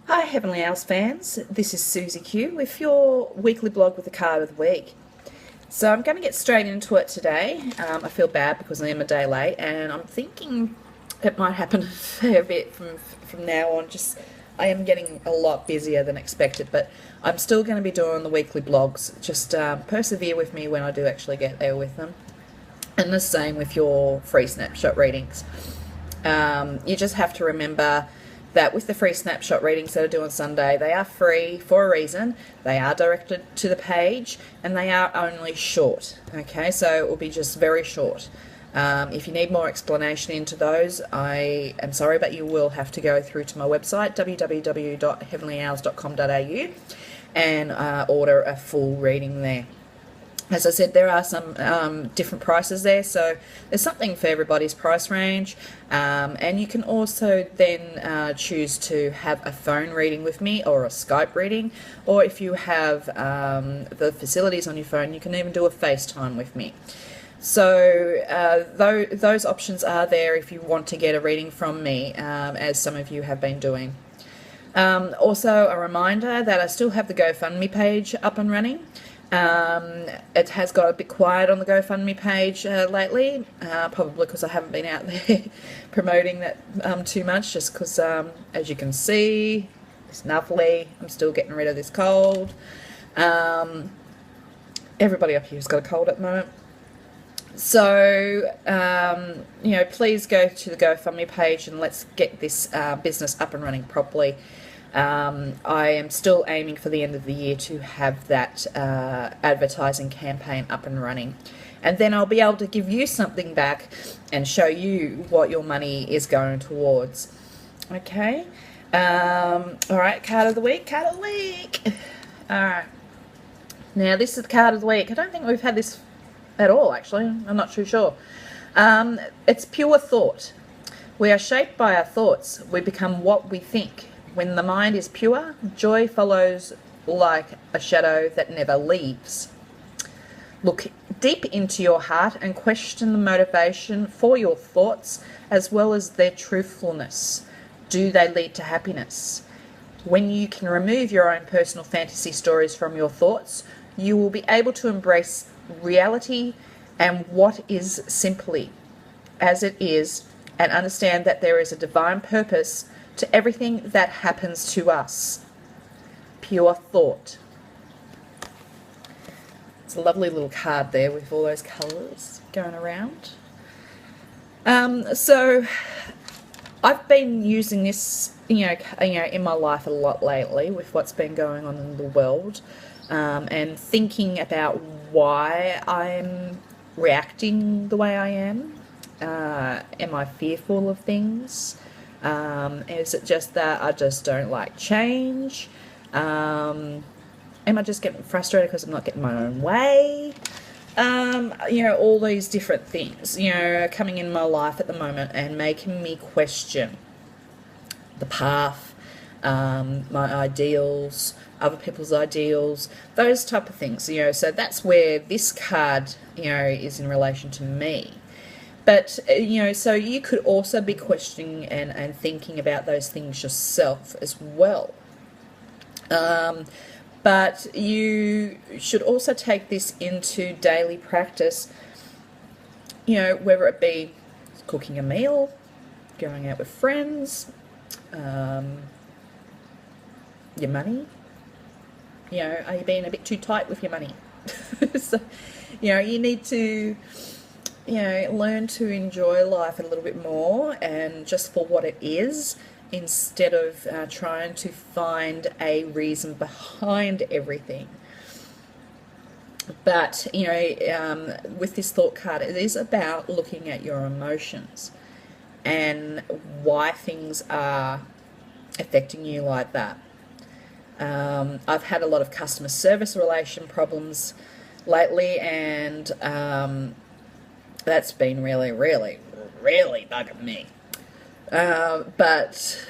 Hi Heavenly Owls fans, this is Suzie Q with your weekly blog with the card of the week. So I'm going to get straight into it today. I feel bad because I am a day late and I'm thinking it might happen a fair bit from now on. Just I am getting a lot busier than expected, but I'm still going to be doing the weekly blogs. Just persevere with me when I do actually get there with them. And the same with your free snapshot readings. You just have to remember that with the free snapshot readings that I do on Sunday, they are free for a reason. They are directed to the page and they are only short. Okay, so it will be just very short. If you need more explanation into those, I am sorry, but you will have to go through to my website, www.heavenlyowls.com.au, and order a full reading there. As I said, there are some different prices there, so there's something for everybody's price range. And you can also then choose to have a phone reading with me or a Skype reading, or if you have the facilities on your phone, you can even do a FaceTime with me. So those options are there if you want to get a reading from me, as some of you have been doing. Also, a reminder that I still have the GoFundMe page up and running. It has got a bit quiet on the GoFundMe page lately, probably because I haven't been out there promoting that too much, just because, as you can see, it's lovely. I'm still getting rid of this cold. Everybody up here has got a cold at the moment. So, please go to the GoFundMe page and let's get this business up and running properly. I am still aiming for the end of the year to have that advertising campaign up and running. And then I'll be able to give you something back and show you what your money is going towards. Okay? Alright, card of the week. Alright. Now, this is the card of the week. I don't think we've had this at all, actually. I'm not too sure. It's pure thought. We are shaped by our thoughts. We become what we think. When the mind is pure, joy follows like a shadow that never leaves. Look deep into your heart and question the motivation for your thoughts as well as their truthfulness. Do they lead to happiness? When you can remove your own personal fantasy stories from your thoughts, you will be able to embrace reality and what is simply as it is, and understand that there is a divine purpose to everything that happens to us. Pure thought. It's a lovely little card there with all those colours going around. So I've been using this, in my life a lot lately with what's been going on in the world, and thinking about why I'm reacting the way I am. Am I fearful of things? Is it just that I just don't like change? Am I just getting frustrated because I'm not getting my own way? All these different things, coming in my life at the moment and making me question the path, my ideals, other people's ideals, those type of things, so that's where this card, is in relation to me. But, so you could also be questioning and thinking about those things yourself as well. But you should also take this into daily practice, whether it be cooking a meal, going out with friends, your money. Are you being a bit too tight with your money? So, you need to learn to enjoy life a little bit more and just for what it is, instead of trying to find a reason behind everything. But, with this thought card, it is about looking at your emotions and why things are affecting you like that. I've had a lot of customer service relation problems lately, and that's been really, really, really bugging me. But,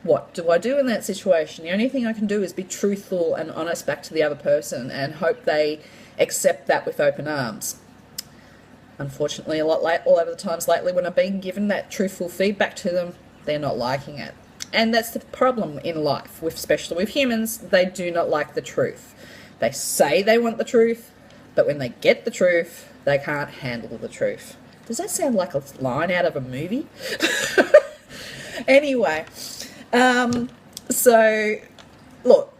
what do I do in that situation? The only thing I can do is be truthful and honest back to the other person and hope they accept that with open arms. Unfortunately, a lot of the times lately when I've been given that truthful feedback to them, they're not liking it. And that's the problem in life, especially with humans. They do not like the truth. They say they want the truth, but when they get the truth, they can't handle the truth. Does that sound like a line out of a movie? Anyway, so look,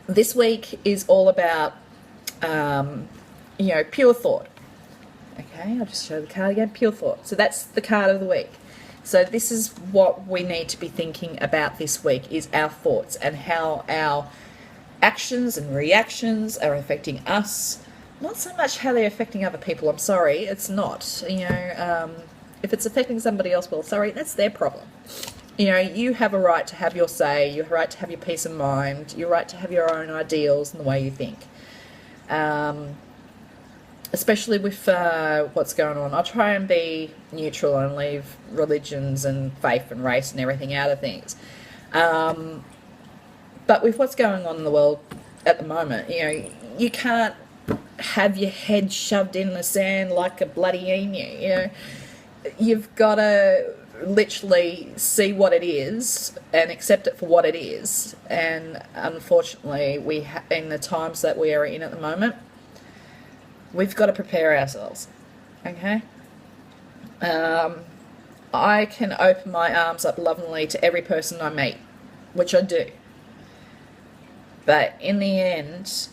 this week is all about, pure thought. Okay, I'll just show the card again, pure thought. So that's the card of the week. So this is what we need to be thinking about this week, is our thoughts and how our actions and reactions are affecting us. Not so much how they're affecting other people. I'm sorry, it's not. If it's affecting somebody else, well, sorry, that's their problem. You have a right to have your say. You have a right to have your peace of mind. Your right to have your own ideals and the way you think. Especially with what's going on. I'll try and be neutral and leave religions and faith and race and everything out of things. But with what's going on in the world at the moment, you can't have your head shoved in the sand like a bloody emu. You've got to literally see what it is and accept it for what it is. And unfortunately, in the times that we are in at the moment, we've got to prepare ourselves. Okay? I can open my arms up lovingly to every person I meet, which I do. But in the end,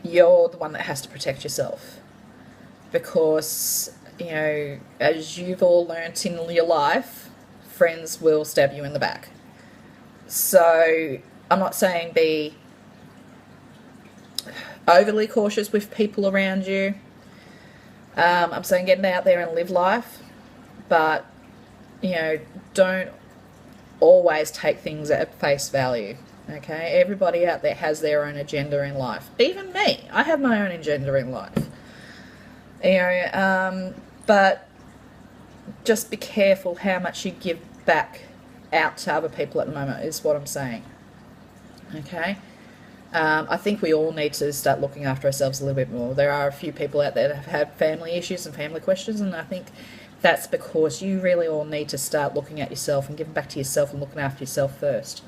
you're the one that has to protect yourself. Because, as you've all learnt in your life, friends will stab you in the back. So I'm not saying be overly cautious with people around you. I'm saying get out there and live life. But, don't always take things at face value. Okay, everybody out there has their own agenda in life. Even me, I have my own agenda in life. But just be careful how much you give back out to other people at the moment is what I'm saying. Okay, I think we all need to start looking after ourselves a little bit more. There are a few people out there that have had family issues and family questions, and I think that's because you really all need to start looking at yourself and giving back to yourself and looking after yourself first.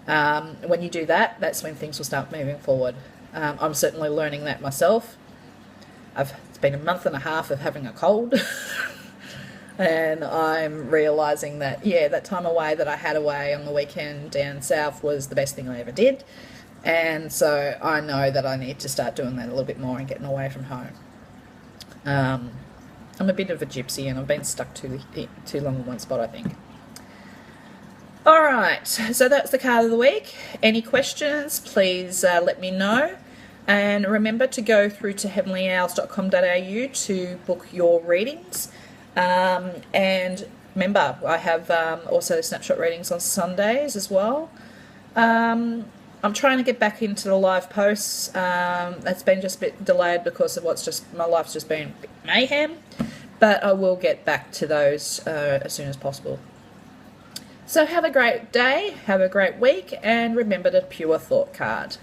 When you do that, that's when things will start moving forward. I'm certainly learning that myself. It's been a month and a half of having a cold. And I'm realising that, that time away that I had away on the weekend down south was the best thing I ever did. And so I know that I need to start doing that a little bit more and getting away from home. I'm a bit of a gypsy and I've been stuck too long in one spot, I think. Alright, so that's the card of the week. Any questions, please let me know. And remember to go through to heavenlyowls.com.au to book your readings. And remember, I have also snapshot readings on Sundays as well. I'm trying to get back into the live posts. That's been just a bit delayed because of my life's just been a bit mayhem. But I will get back to those as soon as possible. So have a great day, have a great week, and remember the Pure Thought card.